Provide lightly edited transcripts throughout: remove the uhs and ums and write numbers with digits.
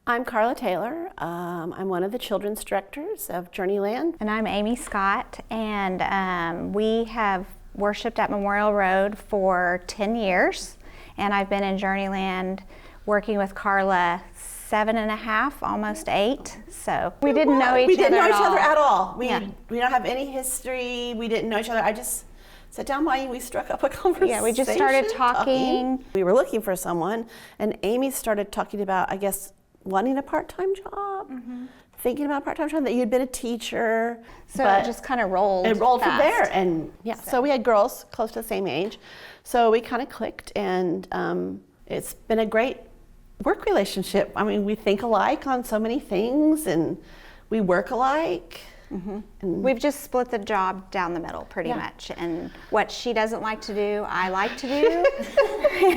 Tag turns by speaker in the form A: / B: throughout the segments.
A: I'm Carla Taylor. I'm one of the children's directors of Journeyland.
B: And I'm Amy Scott, and we have worshiped at Memorial Road for 10 years, and I've been in Journeyland working with Carla 7.5, almost 8. So we didn't know each other
A: at all. We
B: Yeah.
A: don't have any history. We didn't know each other. I just sat down by you. We struck up a conversation.
B: Yeah, we just started talking.
A: We were looking for someone, and Amy started talking about, I guess, wanting a part-time job, thinking about a part-time job, that you'd been a teacher.
B: So
A: but
B: it just kind of rolled.
A: It rolled from
B: fast.
A: there, and so we had girls close to the same age, so we kind of clicked, and it's been a great work relationship. I mean, we think alike on so many things, and we work alike. And
B: We've just split the job down the middle pretty much, and what she doesn't like to do, I like to do,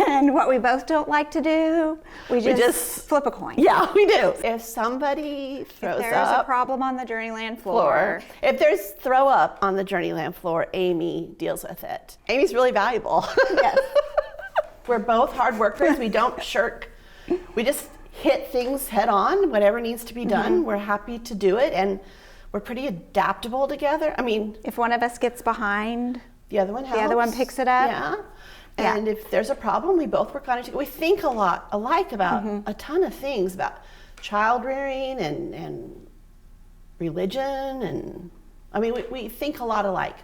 B: and what we both don't like to do, we just flip a coin.
A: Yeah, we do. If somebody throws
B: There's
A: up
B: a problem on the Journeyland floor.
A: if there's throw up on the Journeyland floor, Amy deals with it. Amy's really valuable.
B: Yes.
A: We're both hard workers. We don't shirk. We just hit things head on. Whatever needs to be done, we're happy to do it, and we're pretty adaptable together. I mean,
B: If one of us gets behind,
A: the other one helps.
B: the other one picks it up.
A: Yeah.
B: Yeah.
A: And if there's a problem, we both work on it together. We think a lot alike about a ton of things, about child rearing and religion, and I mean, we think a lot alike.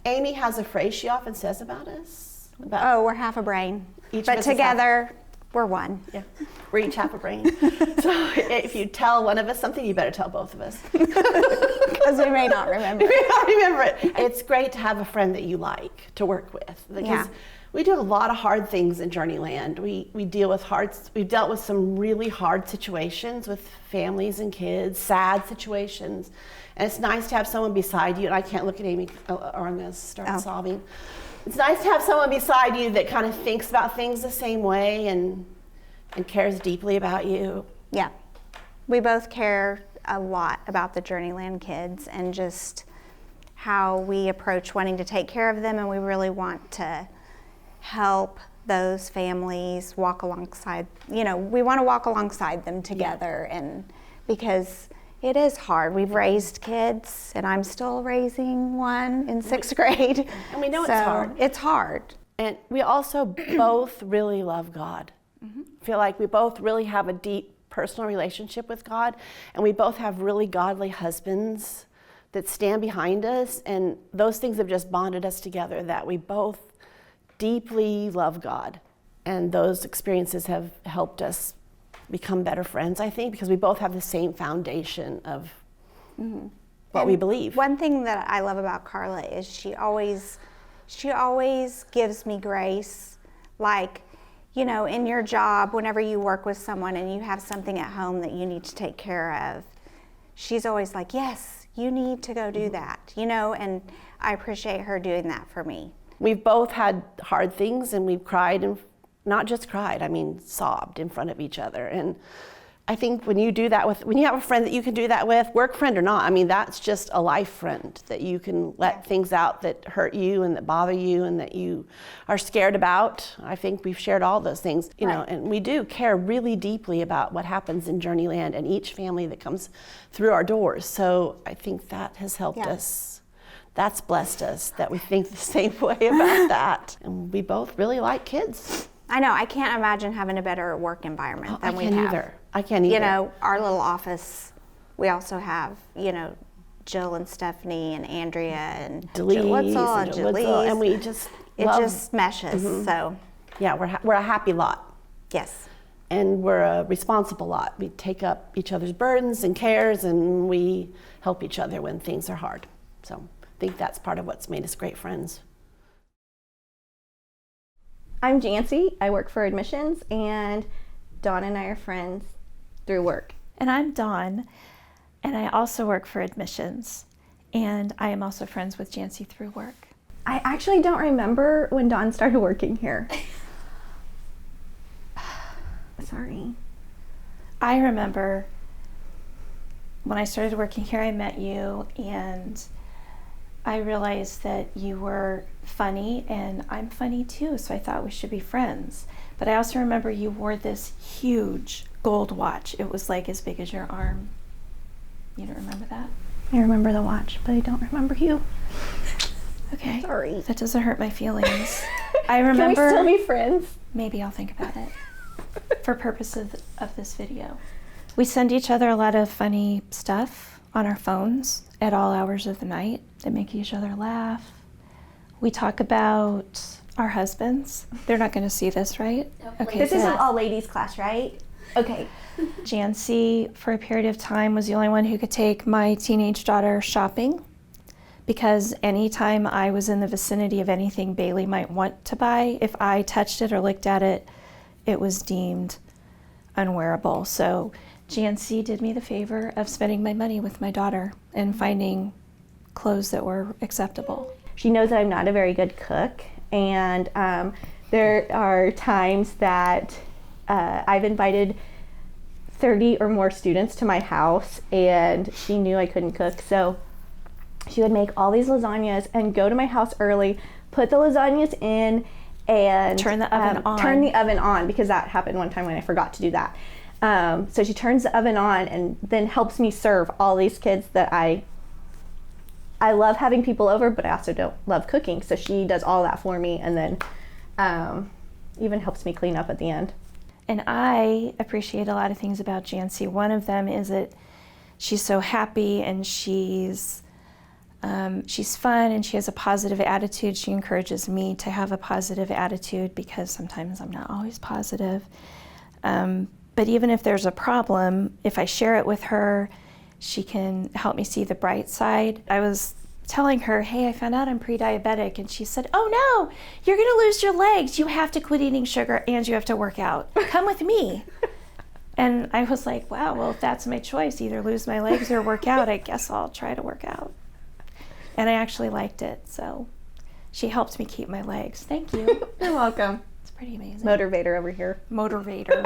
A: Amy has a phrase she often says about us.
B: Oh, we're half a brain.
A: Each of
B: But
A: us is
B: together, we're one.
A: Yeah, we're each half a brain. So if you tell one of us something, you better tell both of us.
B: Because we may not remember.
A: We may not remember it. It's great to have a friend that you like to work with, because we do a lot of hard things in Journeyland. We've dealt with some really hard situations with families and kids, sad situations. And it's nice to have someone beside you, and I can't look at Amy or I'm gonna start sobbing. It's nice to have someone beside you that kind of thinks about things the same way and cares deeply about you.
B: Yeah. We both care a lot about the Journeyland kids and just how we approach wanting to take care of them, and we really want to help those families walk alongside, we want to walk alongside them together, and because it is hard. We've raised kids, and I'm still raising one in 6th grade.
A: And we know it's hard.
B: It's hard.
A: And we also both really love God. Feel like we both really have a deep personal relationship with God, and we both have really godly husbands that stand behind us, and those things have just bonded us together, that we both deeply love God. And those experiences have helped us become better friends, I think, because we both have the same foundation of what we believe.
B: One thing that I love about Carla is she always gives me grace. Like, in your job, whenever you work with someone and you have something at home that you need to take care of, she's always like, yes, you need to go do that, and I appreciate her doing that for me.
A: We've both had hard things, and we've cried, and not just cried, I mean sobbed in front of each other. And I think when you do that when you have a friend that you can do that with, work friend or not, I mean, that's just a life friend that you can let things out that hurt you and that bother you and that you are scared about. I think we've shared all those things, and we do care really deeply about what happens in Journeyland and each family that comes through our doors. So I think that has helped us. That's blessed us that we think the same way about that. And we both really like kids.
B: I know, I can't imagine having a better work environment than we have.
A: I can't either.
B: Our little office, we also have, Jill and Stephanie and Andrea and
A: Jalise, and we just
B: just meshes. So
A: yeah, we're a happy lot.
B: Yes.
A: And we're a responsible lot. We take up each other's burdens and cares, and we help each other when things are hard. So I think that's part of what's made us great friends.
C: I'm Jancy. I work for admissions, and Dawn and I are friends through work.
D: And I'm Dawn, and I also work for admissions, and I am also friends with Jancy through work.
C: I actually don't remember when Dawn started working here. Sorry.
D: I remember when I started working here, I met you, and I realized that you were funny and I'm funny too, so I thought we should be friends. But I also remember you wore this huge gold watch. It was like as big as your arm. You don't remember that?
C: I remember the watch, but I don't remember you.
D: Okay.
C: Sorry.
D: That doesn't hurt my feelings. I remember.
C: Can we still be friends?
D: Maybe I'll think about it for purposes of this video. We send each other a lot of funny stuff on our phones at all hours of the night that make each other laugh. We talk about our husbands. They're not going to see this, right? Okay.
C: This is an all ladies class, right? Okay.
D: Jancy, for a period of time, was the only one who could take my teenage daughter shopping, because anytime I was in the vicinity of anything Bailey might want to buy, if I touched it or looked at it, it was deemed unwearable. So Jancy did me the favor of spending my money with my daughter and finding clothes that were acceptable.
C: She knows that I'm not a very good cook, and there are times that I've invited 30 or more students to my house, and she knew I couldn't cook, so she would make all these lasagnas and go to my house early, put the lasagnas in, and
D: Turn the oven on.
C: Turn the oven on, because that happened one time when I forgot to do that. So she turns the oven on and then helps me serve all these kids that I love having people over, but I also don't love cooking. So she does all that for me, and then even helps me clean up at the end.
D: And I appreciate a lot of things about Jancy. One of them is that she's so happy, and she's fun, and she has a positive attitude. She encourages me to have a positive attitude, because sometimes I'm not always positive. But even if there's a problem, if I share it with her, she can help me see the bright side. I was telling her, hey, I found out I'm pre-diabetic, and she said, oh no, you're gonna lose your legs. You have to quit eating sugar and you have to work out. Come with me. And I was like, wow, well, if that's my choice, either lose my legs or work out, I guess I'll try to work out. And I actually liked it, so she helped me keep my legs. Thank you.
C: You're welcome.
D: It's pretty amazing.
C: Motivator over here.
D: Motivator.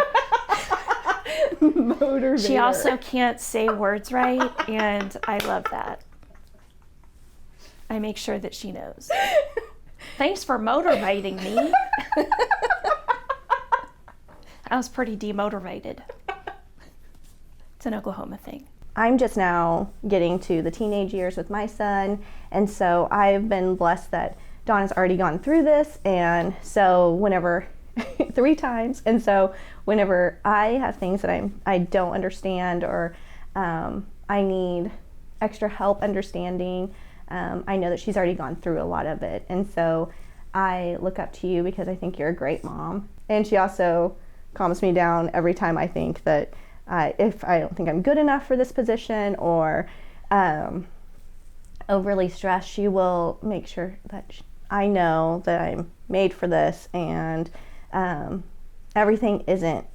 C: Motivator.
D: She also can't say words right, and I love that. I make sure that she knows. Thanks for motivating me. I was pretty demotivated. It's an Oklahoma thing.
C: I'm just now getting to the teenage years with my son, and so I've been blessed that Dawn has already gone through this, and so whenever 3 times, and so whenever I have things that I don't understand, or I need extra help understanding, I know that she's already gone through a lot of it, and so I look up to you because I think you're a great mom. And she also calms me down every time I think that if I don't think I'm good enough for this position, or overly stressed, she will make sure that I know that I'm made for this, and everything isn't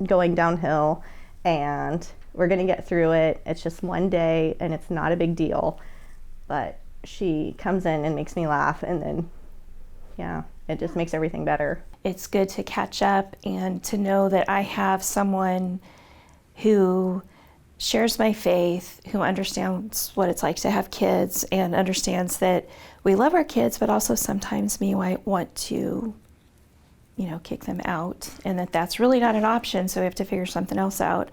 C: going downhill, and we're gonna get through it. It's just one day, and it's not a big deal. But she comes in and makes me laugh, and then, yeah, it just makes everything better.
D: It's good to catch up and to know that I have someone who shares my faith, who understands what it's like to have kids, and understands that we love our kids, but also sometimes we might want to, kick them out, and that's really not an option, so we have to figure something else out.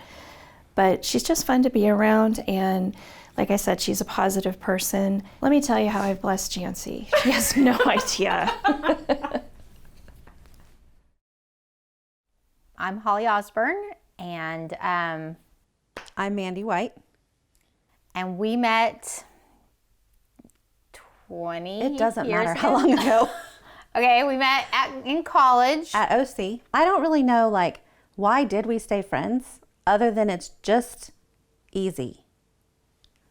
D: But she's just fun to be around, and like I said, she's a positive person. Let me tell you how I've blessed Jancy. She has no idea.
E: I'm Holly Osborne, and
F: I'm Mandy White.
E: and we met 20
F: It doesn't
E: years
F: matter
E: ago.
F: how long ago.
E: Okay, we met in college.
F: At OC. I don't really know, why did we stay friends other than it's just easy.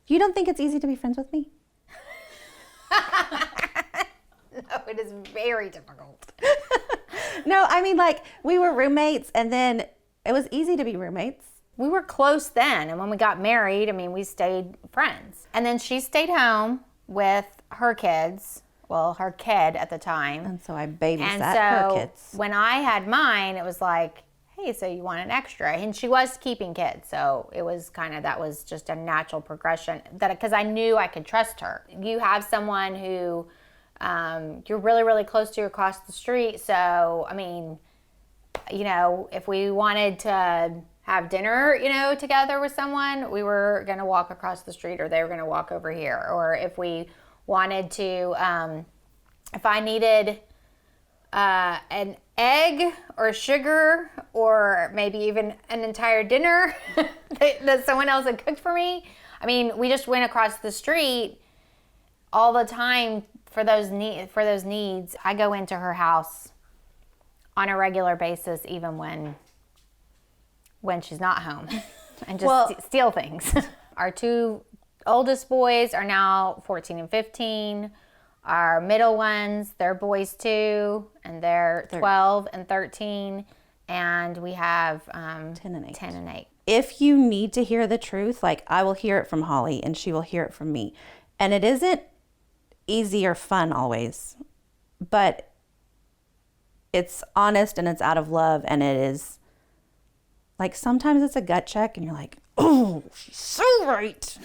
F: You don't think it's easy to be friends with me?
E: No, it is very difficult.
F: No, I mean, we were roommates, and then it was easy to be roommates.
E: We were close then, and when we got married, we stayed friends. And then she stayed home with her kids, her kid at the time.
F: And so I babysat
E: And
F: her
E: so
F: kids.
E: when I had mine, it was like, hey, so you want an extra? And she was keeping kids, so it was that was just a natural progression, because I knew I could trust her. You have someone who you're really, really close to across the street, so if we wanted to have dinner, you know, together with someone, we were going to walk across the street, or they were going to walk over here. Or if we wanted to, if I needed an egg or sugar, or maybe even an entire dinner that someone else had cooked for me. I mean, we just went across the street all the time for those needs. I go into her house on a regular basis, even when she's not home, and just steal things. Our 2 oldest boys are now 14 and 15. Our middle ones, they're boys too, and they're 12 and 13. And we have
F: 10 and 8.
E: 10 and 8.
F: If you need to hear the truth, like, I will hear it from Holly and she will hear it from me. And it isn't easy or fun always, but it's honest and it's out of love, and it is like, sometimes it's a gut check and you're like, oh, she's so right.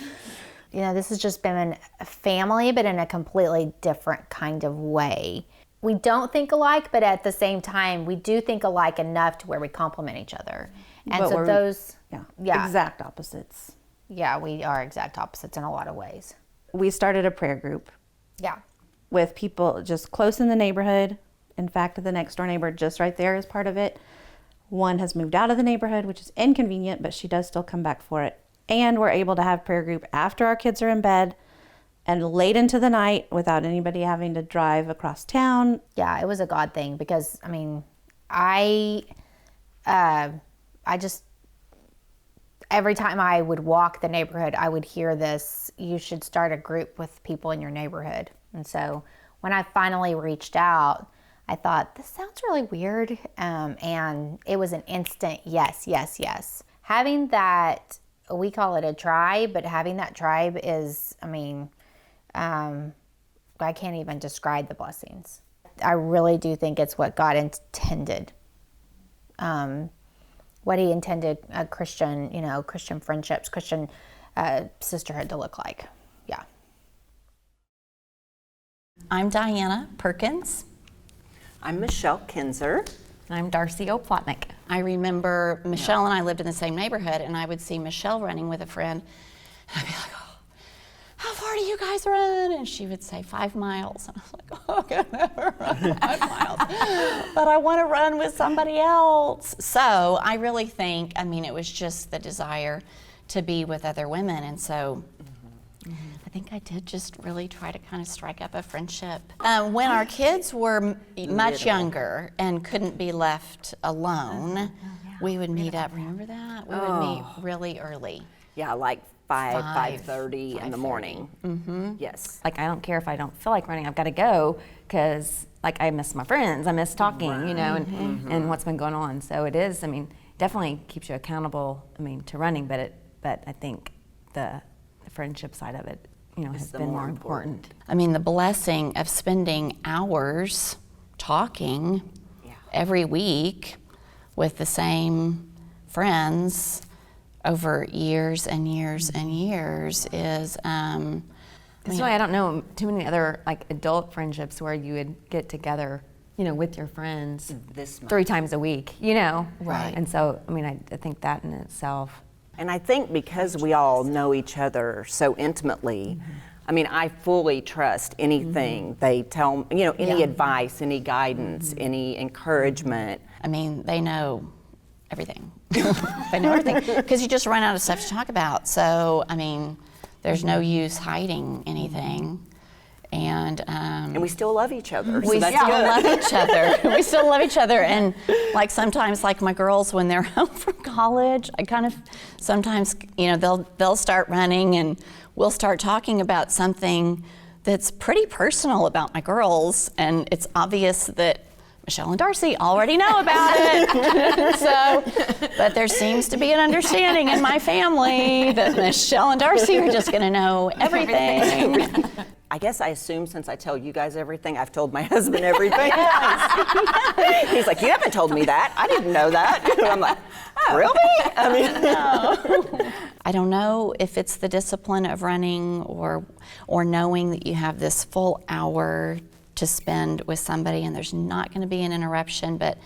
E: You know, this has just been a family, but in a completely different kind of way. We don't think alike, but at the same time, we do think alike enough to where we complement each other. And
F: But
E: so
F: we're-
E: those,
F: Yeah, exact opposites.
E: yeah, we are exact opposites in a lot of ways.
F: We started a prayer group
E: Yeah.
F: with people just close in the neighborhood. In fact, the next door neighbor just right there is part of it. One has moved out of the neighborhood, which is inconvenient, but she does still come back for it. And we're able to have prayer group after our kids are in bed and late into the night without anybody having to drive across town.
E: Yeah, it was a God thing, because, I mean, I just, every time I would walk the neighborhood, I would hear this, you should start a group with people in your neighborhood. And so when I finally reached out, I thought, this sounds really weird. And it was an instant yes, yes, yes. Having that, we call it a tribe, but having that tribe is, I mean, I can't even describe the blessings. I really do think it's what God intended. What he intended a Christian, you know, Christian friendships, Christian sisterhood to look like. Yeah.
G: I'm Diana Perkins.
H: I'm Michelle Kinzer.
G: I'm Darcy Oplotnick. I remember Michelle and I lived in the same neighborhood, and I would see Michelle running with a friend, and I'd be like, oh, how far do you guys run? And she would say 5 miles. And I was like, oh, I can never run 5 miles. But I want to run with somebody else. So I really think, I mean, it was just the desire to be with other women. And so I think I did just really try to kind of strike up a friendship. When our kids were much younger and couldn't be left alone, we would meet up. Remember that? We would meet really early.
H: Yeah, like 5:30 in the morning.
G: Mm-hmm.
H: Yes.
I: Like, I don't care if I don't feel like running, I've got to go, because like, I miss my friends, I miss talking, you know, and what's been going on. So it is, I mean, definitely keeps you accountable, I mean, to running, but I think the friendship side of it, you know, has
H: the
I: been
H: more
I: more important.
G: I mean, the blessing of spending hours talking every week with the same friends over years and years and years is,
I: That's why I don't know too many other like adult friendships where you would get together, you know, with your friends
H: This much.
I: 3 times a week, you know?
G: Right.
I: And so, I mean, I think that in itself.
H: And I think because we all know each other so intimately, I mean, I fully trust anything they tell, you know, any advice, any guidance, any encouragement.
G: I mean, they know everything. They know everything, because you just run out of stuff to talk about. So, I mean, there's no use hiding anything. And
H: we still love each other.
G: we
H: so that's
G: still
H: good.
G: love each other. We still love each other. And like sometimes, like my girls, when they're home from college, I kind of sometimes, you know, they'll start running and we'll start talking about something that's pretty personal about my girls. And it's obvious that Michelle and Darcy already know about it. So, but there seems to be an understanding in my family that Michelle and Darcy are just going to know everything.
H: I guess I assume since I tell you guys everything, I've told my husband everything. He's like, you haven't told me that. I didn't know that. And I'm like, really? I mean,
G: I don't know if it's the discipline of running or knowing that you have this full hour to spend with somebody and there's not going to be an interruption, but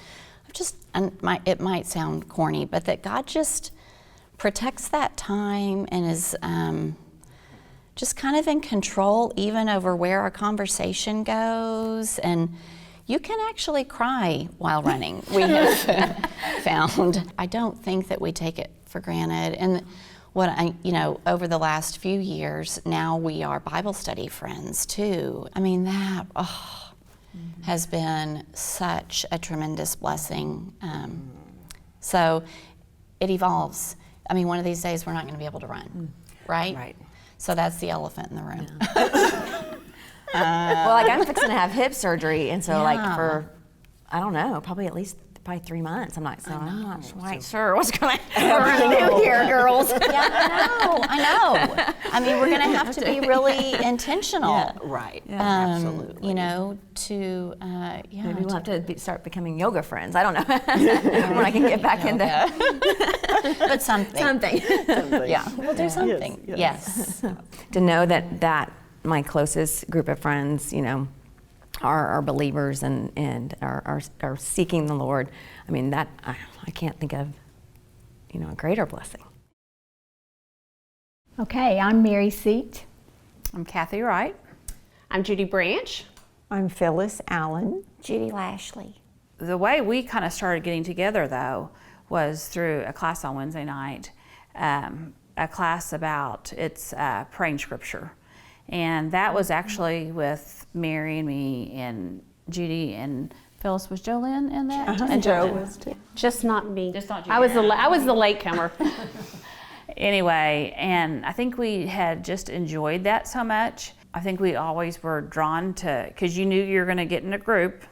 G: it might sound corny, but that God just protects that time and is just kind of in control even over where our conversation goes. And you can actually cry while running, we have found. I don't think that we take it for granted. And over the last few years, now we are Bible study friends too. I mean, that has been such a tremendous blessing. So it evolves. I mean, one of these days we're not going to be able to run, right?
H: Right.
G: So that's the elephant in the room.
I: Well, like I'm fixing to have hip surgery, and so like for, I don't know, probably 3 months. I'm not quite sure what's going to do here, girls.
G: I know. I mean, we're going to have to be really intentional.
H: Yeah, right. Absolutely.
I: Maybe we'll have to start becoming yoga friends. I don't know. When I can get back into
G: But something.
H: Yeah.
G: We'll do something. Yes.
I: to know that my closest group of friends, are believers and are seeking the Lord. I mean, that I can't think of, a greater blessing.
J: Okay, I'm Mary Seat.
K: I'm Kathy Wright.
L: I'm Judy Branch.
M: I'm Phyllis Allen.
G: Judy Lashley.
K: The way we kind of started getting together, though, was through a class on Wednesday night, a class about praying scripture. And that was actually with Mary and me and Judy and Phyllis. Was Jolynn in that?
M: And Joe was too.
L: Just not me.
K: Just not
L: I was the latecomer.
K: Anyway, and I think we had just enjoyed that so much. I think we always were drawn to, because you knew you were going to get in a group,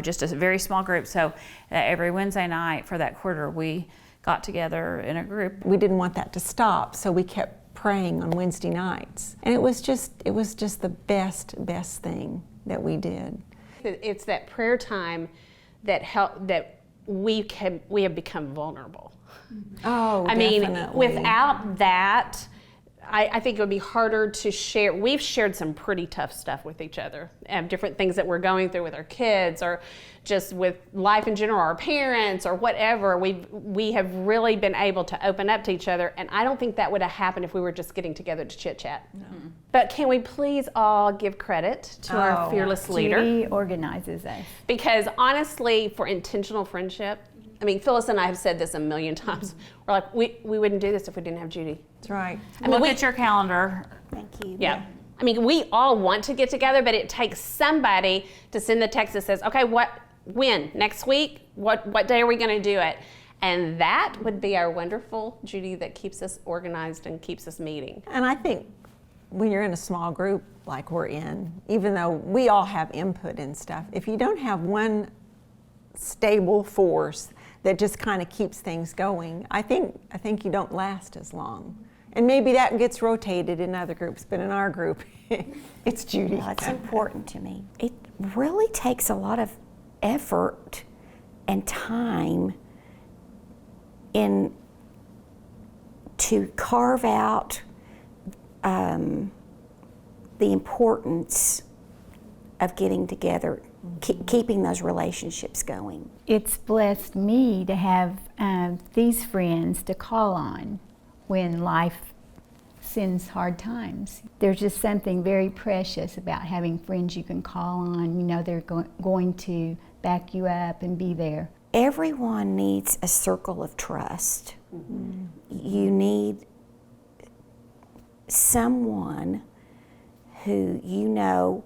K: just a very small group. So every Wednesday night for that quarter, we got together in a group.
M: We didn't want that to stop, so we kept praying on Wednesday nights, and it was just the best thing that we did.
L: It's that prayer time that we have become vulnerable.
M: Oh,
L: I mean,
M: definitely.
L: without that, I think it would be harder to share. We've shared some pretty tough stuff with each other, different things that we're going through with our kids, or just with life in general, our parents, or whatever. We have really been able to open up to each other, and I don't think that would have happened if we were just getting together to chit chat. No. But can we please all give credit to our fearless leader?
J: Judy organizes us.
L: Because honestly, for intentional friendship, I mean, Phyllis and I have said this a million times. We're like, we wouldn't do this if we didn't have Judy.
M: That's right.
L: I mean,
K: Look at your calendar.
G: Thank you.
L: Yeah. I mean, we all want to get together, but it takes somebody to send the text that says, okay, when? Next week? What day are we going to do it? And that would be our wonderful Judy that keeps us organized and keeps us meeting.
M: And I think when you're in a small group like we're in, even though we all have input and stuff, if you don't have one stable force that just kind of keeps things going, I think you don't last as long. And maybe that gets rotated in other groups, but in our group, it's Judy.
G: Well, it's important to me. It really takes a lot of effort and time to carve out the importance of getting together, keeping those relationships going.
J: It's blessed me to have these friends to call on when life sends hard times. There's just something very precious about having friends you can call on. You know they're going to back you up and be there.
G: Everyone needs a circle of trust. Mm-hmm. You need someone who you know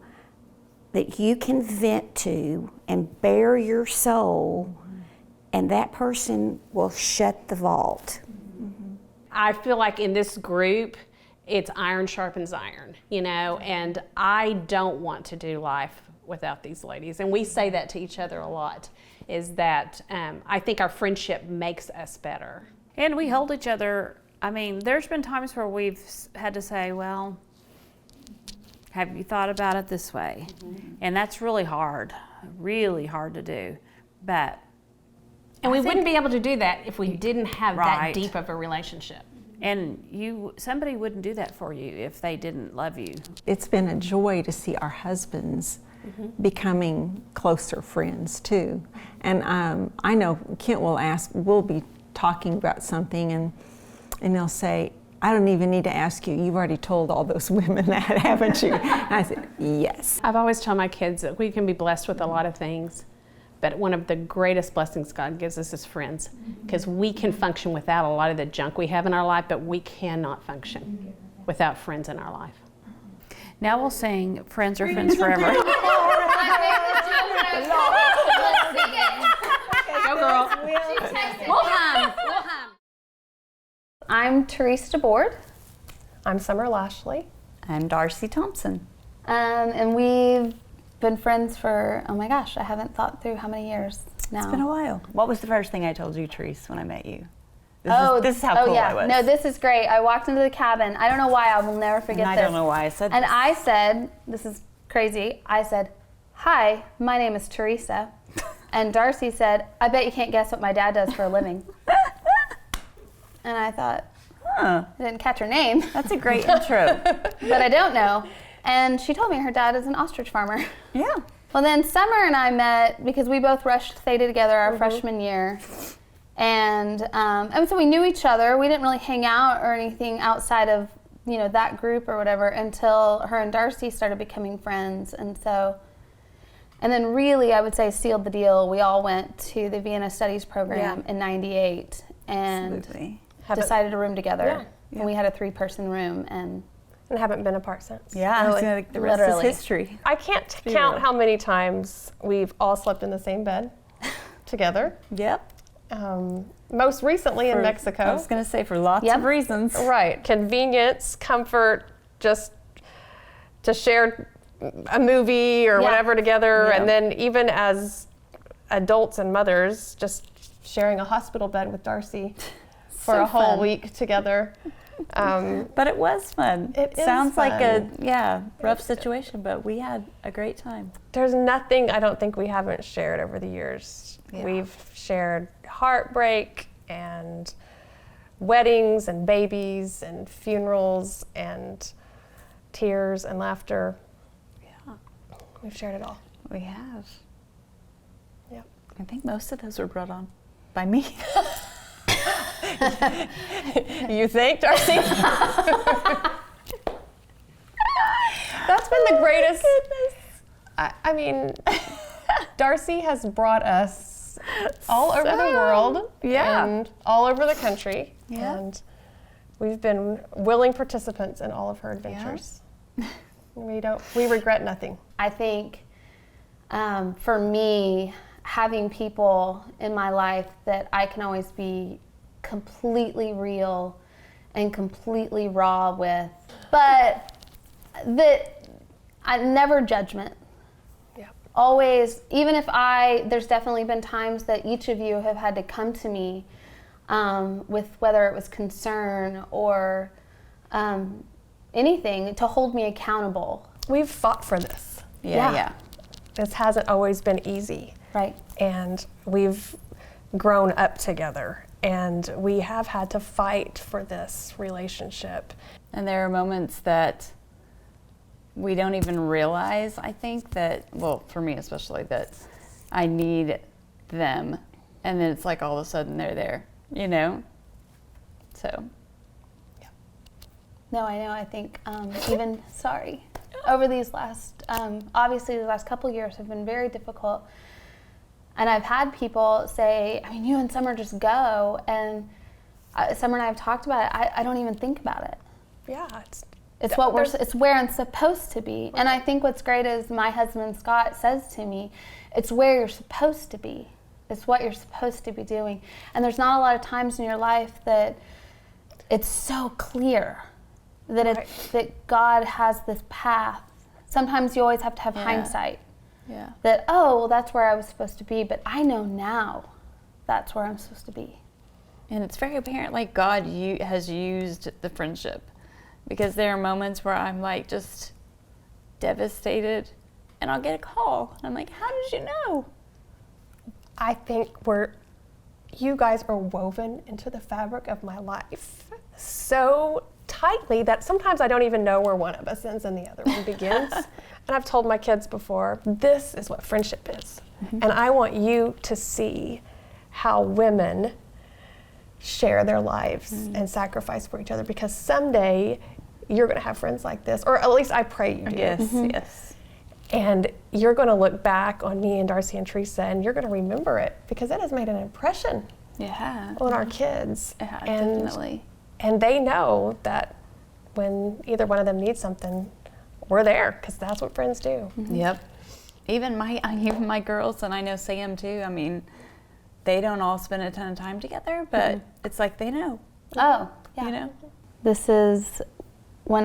G: that you can vent to and bare your soul, and that person will shut the vault.
L: Mm-hmm. I feel like in this group, it's iron sharpens iron, and I don't want to do life without these ladies. And we say that to each other a lot, is that I think our friendship makes us better.
K: And we hold each other. I mean, there's been times where we've had to say, well, have you thought about it this way? Mm-hmm. And that's really hard to do. But
L: we wouldn't be able to do that if we didn't have that deep of a relationship.
K: And somebody wouldn't do that for you if they didn't love you.
M: It's been a joy to see our husbands becoming closer friends too. And I know Kent we'll be talking about something and they'll say, I don't even need to ask you. You've already told all those women that, haven't you? And I said, yes.
L: I've always told my kids that we can be blessed with a lot of things, but one of the greatest blessings God gives us is friends, because we can function without a lot of the junk we have in our life, but we cannot function without friends in our life.
K: Now we'll sing Friends Are Friends Forever.
L: Go, girl.
B: We'll hum. I'm Teresa DeBoard.
N: I'm Summer Lashley.
G: I'm Darcy Thompson.
B: And we've been friends for, oh my gosh, I haven't thought through how many years now.
G: It's been a while. What was the first thing I told you, Teresa, when I met you? This is how cool
B: yeah.
G: I was.
B: No, this is great. I walked into the cabin. I don't know why. I will never forget
G: And
B: this.
G: I don't know why I said
B: And
G: this.
B: I said, this is crazy. I said, hi, my name is Teresa. And Darcy said, I bet you can't guess what my dad does for a living. And I thought, I didn't catch her name.
G: That's a great intro.
B: But I don't know. And she told me her dad is an ostrich farmer.
G: Yeah.
B: Well, then Summer and I met because we both rushed Theta together our freshman year. And so we knew each other. We didn't really hang out or anything outside of, that group or whatever until her and Darcy started becoming friends. And then really, I would say, sealed the deal. We all went to the Vienna Studies program in '98 and decided to room together.
N: Yeah.
B: And we had a 3-person room and
N: haven't been apart since.
G: Yeah,
B: Really,
G: the rest
B: literally.
G: is history.
N: I can't count how many times we've all slept in the same bed together.
G: Yep.
N: Most recently in Mexico.
G: I was going to say for lots of reasons.
N: Right. Convenience, comfort, just to share a movie or whatever together.
G: Yeah.
N: And then even as adults and mothers, just sharing a hospital bed with Darcy for a whole week together.
G: But it was fun.
N: It
G: sounds
N: is
G: like a
N: fun.
G: rough situation, but we had a great time.
N: There's nothing I don't think we haven't shared over the years.
G: Yeah.
N: We've shared heartbreak and weddings and babies and funerals and tears and laughter.
G: Yeah.
N: We've shared it all.
G: We have.
N: Yep.
G: I think most of those were brought on by me.
N: You think, Darcy? That's been the greatest. I mean, Darcy has brought us all over the world and all over the country.
G: Yeah.
N: And we've been willing participants in all of her adventures. We regret nothing.
B: I think for me, having people in my life that I can always be completely real and completely raw with, but that I never judgment.
N: Yeah.
B: Always, even if there's definitely been times that each of you have had to come to me with whether it was concern or anything to hold me accountable.
N: We've fought for this.
G: Yeah.
N: This hasn't always been easy.
B: Right.
N: And we've grown up together. And we have had to fight for this relationship.
G: And there are moments that we don't even realize, I think, that, well, for me especially, that I need them. And then it's like all of a sudden they're there, So.
B: No, I know. I think even, over these last, obviously the last couple years have been very difficult. And I've had people say, you and Summer just go. And Summer and I have talked about it. I don't even think about it.
N: Yeah.
B: It's where I'm supposed to be. And I think what's great is my husband, Scott, says to me, it's where you're supposed to be. It's what you're supposed to be doing. And there's not a lot of times in your life that it's so clear that that God has this path. Sometimes you always have to have hindsight.
G: Yeah.
B: That, well, that's where I was supposed to be, but I know now that's where I'm supposed to be.
G: And it's very apparent, like God has used the friendship, because there are moments where I'm like just devastated, and I'll get a call. I'm like, how did you know?
N: I think you guys are woven into the fabric of my life so tightly that sometimes I don't even know where one of us ends and the other one begins. And I've told my kids before, this is what friendship is. And I want you to see how women share their lives and sacrifice for each other, because someday you're going to have friends like this, or at least I pray you do.
O: Yes, yes.
N: And you're going to look back on me and Darcy and Teresa, and you're going to remember it, because it has made an impression on our kids.
O: Yeah,
N: and,
O: definitely.
N: And they know that when either one of them needs something, we're there, because that's what friends do.
O: Yep. Even my girls, and I know Sam too, I mean, they don't all spend a ton of time together, but it's like they know.
B: Oh, yeah.
O: You know?
B: This is when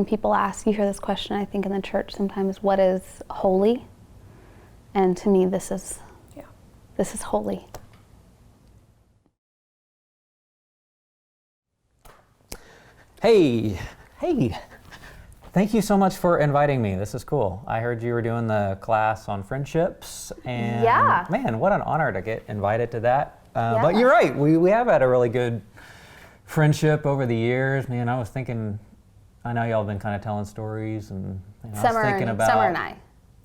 B: people ask, you hear this question, I think in the church sometimes, what is holy? And to me, this is holy.
P: Hey. Thank you so much for inviting me. This is cool. I heard you were doing the class on friendships, and man, what an honor to get invited to that. But you're right, we have had a really good friendship over the years. Man, I was thinking, I know y'all have been kind of telling stories, and I was thinking about
B: Summer and I.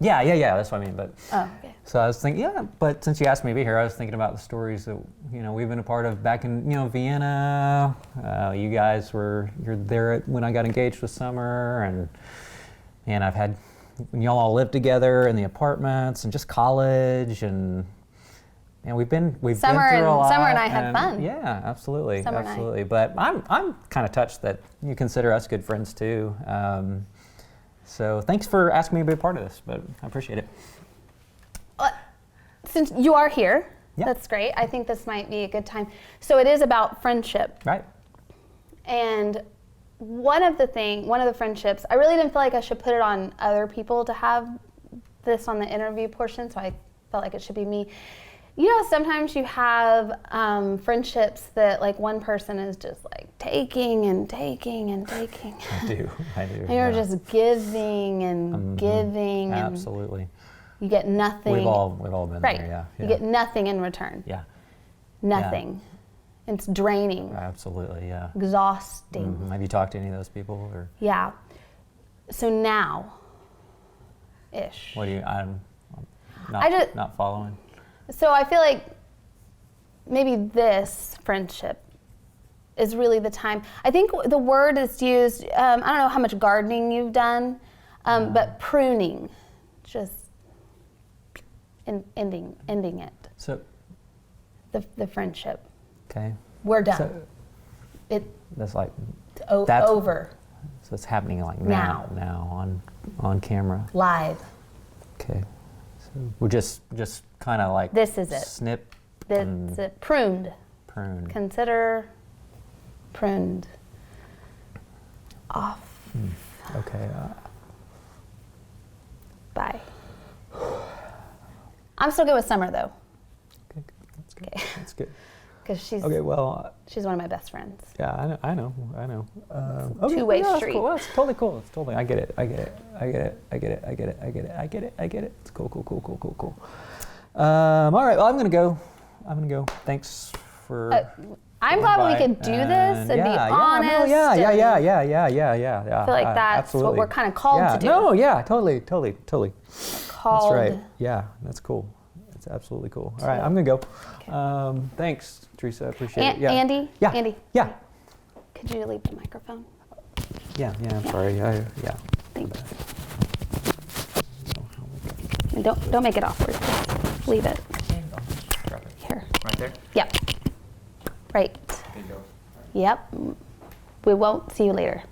P: Yeah, that's what I mean. But
B: okay.
P: So I was thinking, but since you asked me to be here, I was thinking about the stories that we've been a part of back in Vienna. You guys you're there when I got engaged with Summer, and I've had when y'all all lived together in the apartments and just college, and we've been through a lot.
B: Summer and I had fun.
P: Yeah, absolutely.
B: Summer
P: But I'm kind of touched that you consider us good friends too. So thanks for asking me to be a part of this, but I appreciate it.
B: Since you are here, that's great. I think this might be a good time. So it is about friendship.
P: Right.
B: And one of the friendships, I really didn't feel like I should put it on other people to have this on the interview portion, so I felt like it should be me. Sometimes you have friendships that like one person is just like taking and taking and taking.
P: I do.
B: And you're just giving and giving.
P: Absolutely.
B: And you get nothing.
P: We've all been there, yeah.
B: You get nothing in return.
P: Yeah.
B: Nothing. Yeah. It's draining.
P: Absolutely, yeah.
B: Exhausting.
P: Have you talked to any of those people? Or?
B: Yeah. So now-ish.
P: What do you, I'm not following.
B: So I feel like maybe this friendship is really the time. I think the word is used, I don't know how much gardening you've done, but pruning, just ending it.
P: So
B: the friendship.
P: Okay.
B: We're done.
P: So, that's like
B: that's over.
P: So it's happening like now on camera.
B: Live.
P: Okay. So we're just kind of like
B: this is it.
P: Snip.
B: That's it. Pruned. Consider pruned. Off.
P: Okay.
B: Bye. I'm still good with Summer though.
P: Okay, that's good. Okay. That's good.
B: Because she's she's one of my best friends.
P: Yeah, I know.
B: Okay, two-way street.
P: Cool. Well, it's totally cool. I get it. It's cool. All right. Well, I'm gonna go. Thanks for.
B: I'm glad we could do this and be honest.
P: Yeah.
B: I feel like that's
P: absolutely.
B: what we're kind of called to do.
P: No, yeah, totally.
B: Called.
P: That's right. Yeah, that's cool. It's absolutely cool. All right, I'm gonna go. Okay. Thanks, Teresa. I appreciate it. Yeah.
B: Andy.
P: Yeah.
B: Andy.
P: Yeah.
B: Could you leave the microphone?
P: Yeah. I'm sorry. Yeah.
B: Thanks. And don't make it awkward. Just leave it. Here.
P: Right there.
B: Yep. Right. Yep. We won't see you later.